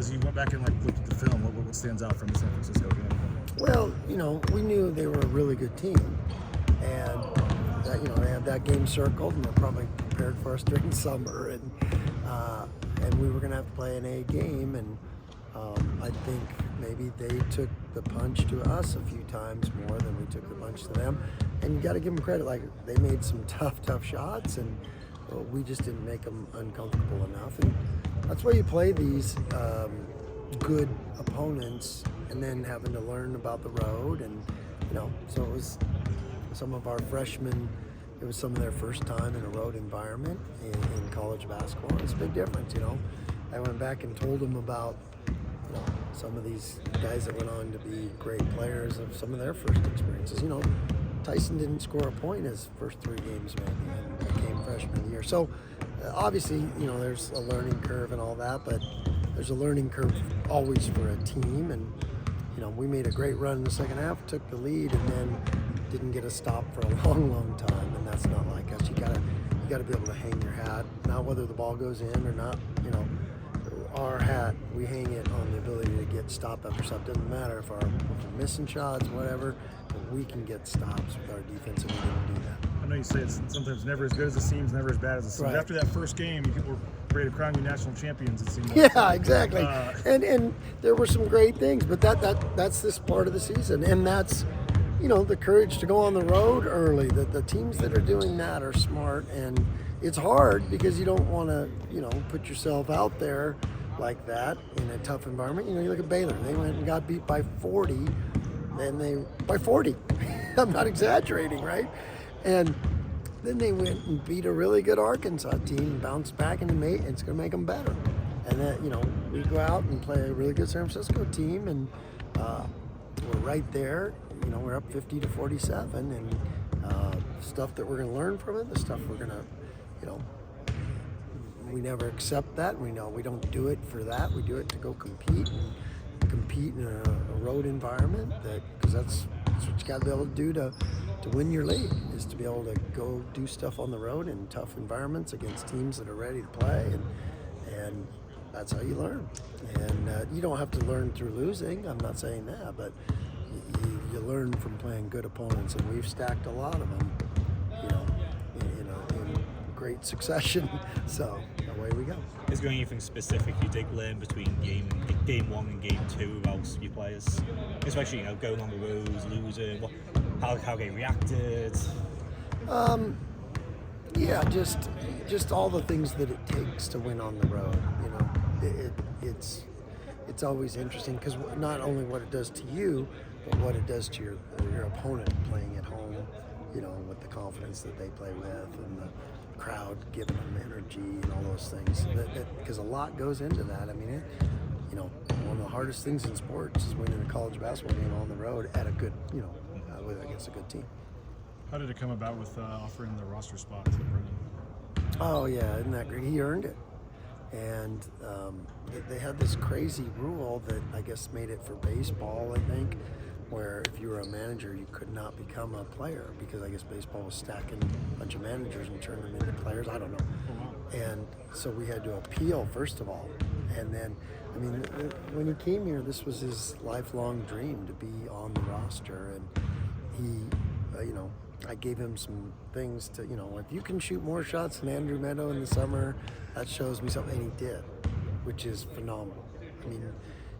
As you went back and looked at the film, what stands out from the San Francisco game? Well, we knew they were a really good team, and that, they had that game circled, and they're probably prepared for us during summer, and we were going to have to play an A game, and I think maybe they took the punch to us a few times more than we took the punch to them, and you got to give them credit. Like, they made some tough shots, and we just didn't make them uncomfortable enough, and that's why you play these good opponents, and then having to learn about the road, and so it was some of our freshmen. It was some of their first time in a road environment in college basketball. It's a big difference, I went back and told them about some of these guys that went on to be great players of some of their first experiences. Tyson didn't score a point his first 3 games maybe, and became freshman of the year. So obviously, there's a learning curve and all that, but there's a learning curve always for a team. And we made a great run in the second half, took the lead, and then didn't get a stop for a long time. And that's not like us. You gotta be able to hang your hat, not whether the ball goes in or not. Our hat, we hang it on the ability to get stop after stop. Doesn't matter if we're missing shots, whatever, but we can get stops with our defense, and we didn't do that. I know you say it's sometimes never as good as it seems, never as bad as it seems. Right. After that first game, you were ready to crown you national champions, it seemed like. Yeah, exactly. And there were some great things, but that's this part of the season, and that's the courage to go on the road early. The teams that are doing that are smart, and it's hard because you don't want to put yourself out there like that in a tough environment. You look at Baylor. They went and got beat by 40. By 40. I'm not exaggerating, right? And then they went and beat a really good Arkansas team, bounced back, and it's going to make them better. And then, we go out and play a really good San Francisco team, and we're right there. We're up 50-47, and stuff that we're going to learn from it, the stuff we're going to, we never accept that. We know we don't do it for that. We do it to go compete in a road environment, because that's what you got to be able to do to win your league, is to be able to go do stuff on the road in tough environments against teams that are ready to play, and that's how you learn. And you don't have to learn through losing. I'm not saying that, but you learn from playing good opponents, and we've stacked a lot of them, in great succession. So away we go. Is there anything specific you did learn between game 1 and game 2 about your players, especially going on the road, losing, how they reacted? Yeah, just all the things that it takes to win on the road. It's always interesting, because not only what it does to you, but what it does to your opponent playing at home, with the confidence that they play with, and the crowd giving them energy and all those things. Because a lot goes into that. I mean, one of the hardest things in sports is winning a college basketball game on the road at a good, against a good team. How did it come about with offering the roster spot to Brennan? Oh yeah, isn't that great? He earned it. And they had this crazy rule that I guess made it for baseball, I think, where if you were a manager, you could not become a player, because I guess baseball was stacking a bunch of managers and turning them into players. I don't know. Oh, wow. And so we had to appeal, first of all. And then, when he came here, this was his lifelong dream, to be on the roster. And he, I gave him some things to, if you can shoot more shots than Andrew Meadow in the summer, that shows me something. And he did, which is phenomenal.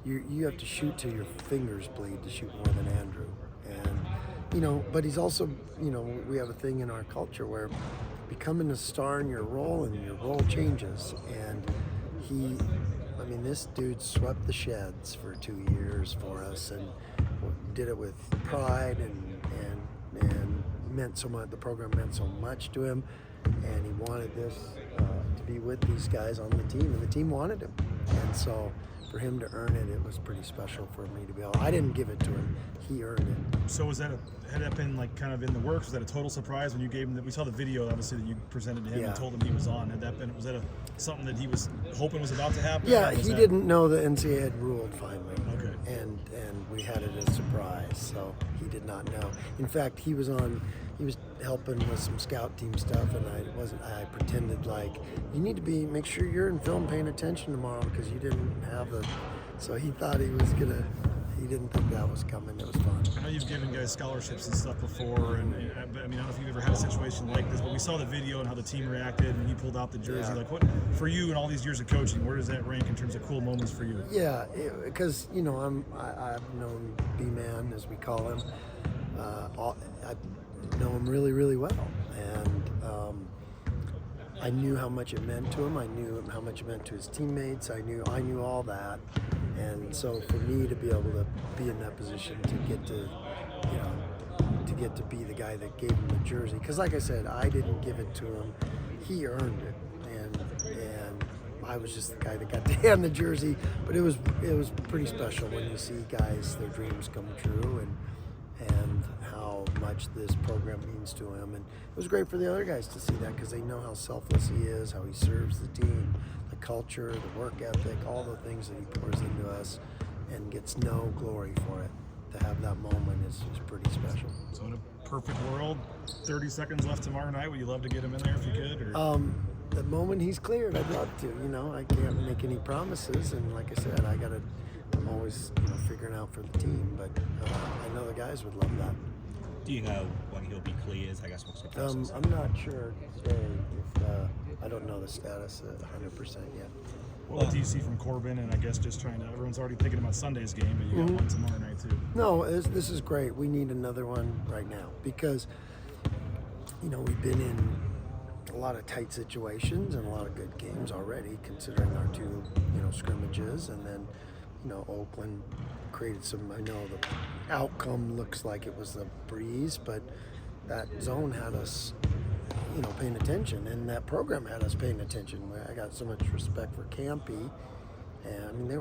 You have to shoot till your fingers bleed to shoot more than Andrew. And, but he's also, we have a thing in our culture where becoming a star in your role, and your role changes. And this dude swept the sheds for 2 years for us, and did it with pride, and meant so much. The program meant so much to him, and he wanted this to be with these guys on the team, and the team wanted him. And so for him to earn it, it was pretty special for me to be able. I didn't give it to him; he earned it. So had that been kind of in the works? Was that a total surprise when you gave him that? We saw the video, obviously, that you presented to him and told him he was on. Was that something that he was hoping was about to happen? Yeah, he didn't know the NCAA had ruled finally. Okay. and we had it as a surprise, so he did not know. In fact, he was helping with some scout team stuff, and I pretended like, you need to make sure you're in film paying attention tomorrow because you didn't have the, so he thought he didn't think that was coming. It was fun. I know you've given guys scholarships and stuff before, and I mean, I don't know if you've ever had a situation like this, but we saw the video and how the team reacted, and he pulled out the jersey. Yeah. Like, what for you and all these years of coaching? Where does that rank in terms of cool moments for you? Yeah, because I've known B-Man, as we call him. I know him really, really well, and I knew how much it meant to him. I knew how much it meant to his teammates. I knew all that, and so for me to be able to be in that position to get to be the guy that gave him the jersey, because like I said, I didn't give it to him. He earned it, and I was just the guy that got to hand the jersey. But it was pretty special when you see guys, their dreams come true, and how much this program means to him. And it was great for the other guys to see that, because they know how selfless he is, how he serves the team, the culture, the work ethic, all the things that he pours into us, and gets no glory for it. To have that moment is pretty special. So in a perfect world, 30 seconds left tomorrow night, would you love to get him in there if you could? Or? The moment he's cleared, I'd love to. I can't make any promises, and like I said, I'm always figuring out for the team, but I know the guys would love that. Do you know when he'll be cleared? I guess what's the process? I'm not sure today. I don't know the status 100% yet. What do you see from Corban? And I guess just everyone's already thinking about Sunday's game, but you got one tomorrow night too. No, this is great. We need another one right now, because we've been in a lot of tight situations and a lot of good games already, considering our two scrimmages, and then Oakland created some. I know the outcome looks like it was a breeze, but that zone had us paying attention, and that program had us paying attention. I got so much respect for Campy, and I mean they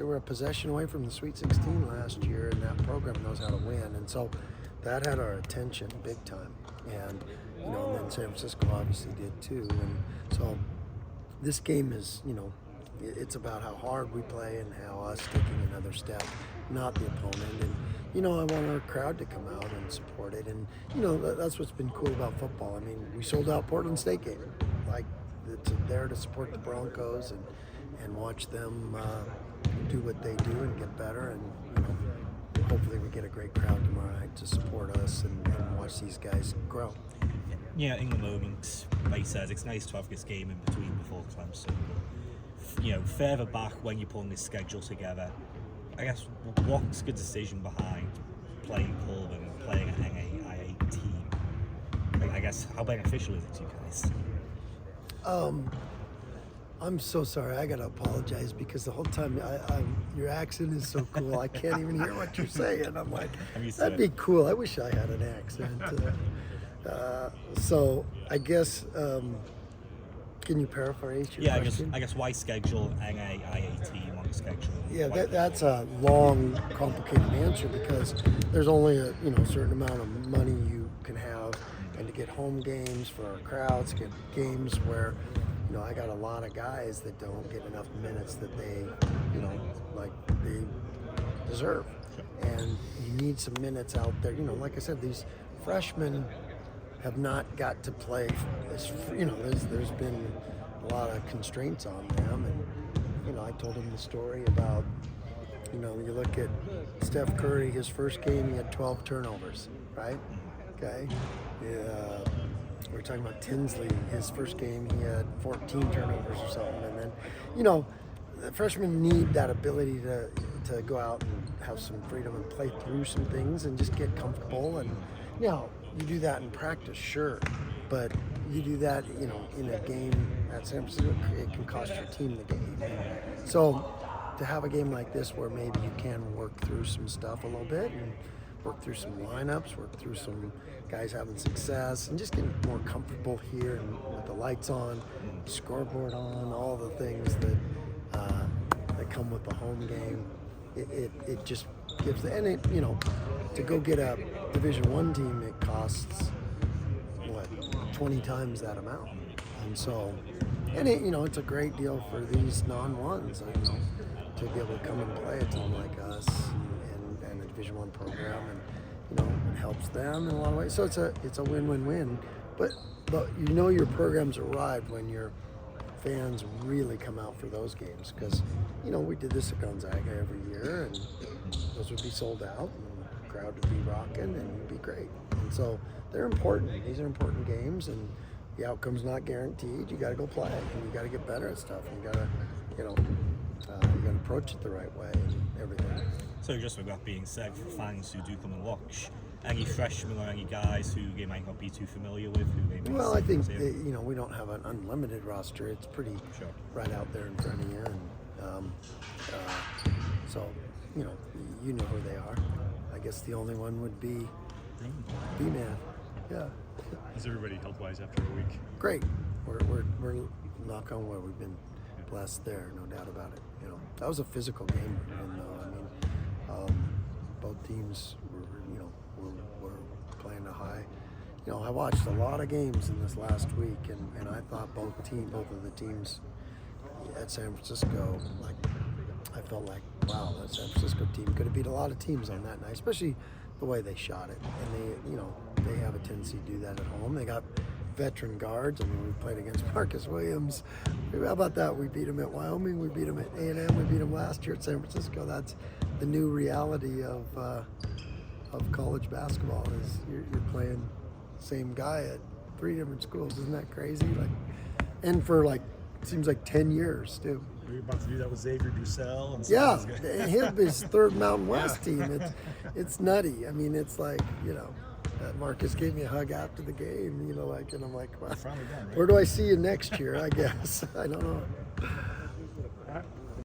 were a possession away from the Sweet 16 last year, and that program knows how to win, and so that had our attention big time. And and then San Francisco obviously did too, and so this game is it's about how hard we play and how us taking another step, not the opponent. And I want our crowd to come out and support it. And that's what's been cool about football. I mean, we sold out Portland State game. Like, it's there to support the Broncos and watch them do what they do and get better. And hopefully we get a great crowd tomorrow night to support us and watch these guys grow. Yeah, in the moment, like he says, it's nice to have this game in between before Clemson. Further back when you're putting this schedule together, I guess what's the decision behind playing Corban and playing an NAIA team? I guess how beneficial is it to you guys? I'm so sorry. I gotta apologize, because the whole time your accent is so cool. I can't even hear what you're saying. I'm like, that'd be cool. I wish I had an accent. So I guess. Can you paraphrase your question? I guess why schedule NAIA team on the schedule? Yeah, that's a long, complicated answer, because there's only a certain amount of money you can have, and to get home games for our crowds, get games where I got a lot of guys that don't get enough minutes that they they deserve, and you need some minutes out there. Like I said, these freshmen have not got to play. There's been a lot of constraints on them, and I told him the story about you look at Steph Curry, his first game he had 12 turnovers, right? Okay. Yeah. We're talking about Tinsley, his first game he had 14 turnovers or something, and then the freshmen need that ability to go out and have some freedom and play through some things and just get comfortable. And you do that in practice, sure, but you do that, in a game at San Francisco, it can cost your team the game. So to have a game like this where maybe you can work through some stuff a little bit and work through some lineups, work through some guys having success, and just getting more comfortable here and with the lights on, scoreboard on, all the things that come with the home game. It just gives to go get a Division I team, it costs 20 times that amount, and so it's a great deal for these non-ones, to be able to come and play a team like us and a Division I program, and it helps them in a lot of ways. So it's a win-win-win. But you know your program's arrived when your fans really come out for those games, because we did this at Gonzaga every year, and those would be sold out, and the crowd would be rocking, and it'd be great. And so they're important. These are important games, and the outcome's not guaranteed. You got to go play, and you got to get better at stuff, and you got to you got to approach it the right way and everything. So just with that being said, for fans who do come and watch, any freshmen or any guys who you might not be too familiar with, who they may Well, I think see? we don't have an unlimited roster. It's pretty right out there in front of you, and so you know who they are. I guess the only one would be B-Man. Yeah. Is everybody health-wise after a week? Great. We're knock on wood. We've been blessed there, no doubt about it. That was a physical game, though. Both teams were playing a high. I watched a lot of games in this last week, and I thought both of the teams at San Francisco, I felt like, wow, that San Francisco team could have beat a lot of teams on that night, especially the way they shot it. And they have a tendency to do that at home. They got veteran guards. I mean, we played against Marcus Williams. How about that? We beat him at Wyoming. We beat him at A&M. We beat him last year at San Francisco. That's the new reality of college basketball. Is you're playing the same guy at 3 different schools. Isn't that crazy? And for it seems like 10 years too. We were about to do that with Xavier Bussell and Yeah, his third Mountain West team. It's nutty. I mean, it's Marcus gave me a hug after the game, and I'm like, wow, Finally done, right? where do I see you next year? I guess I don't know.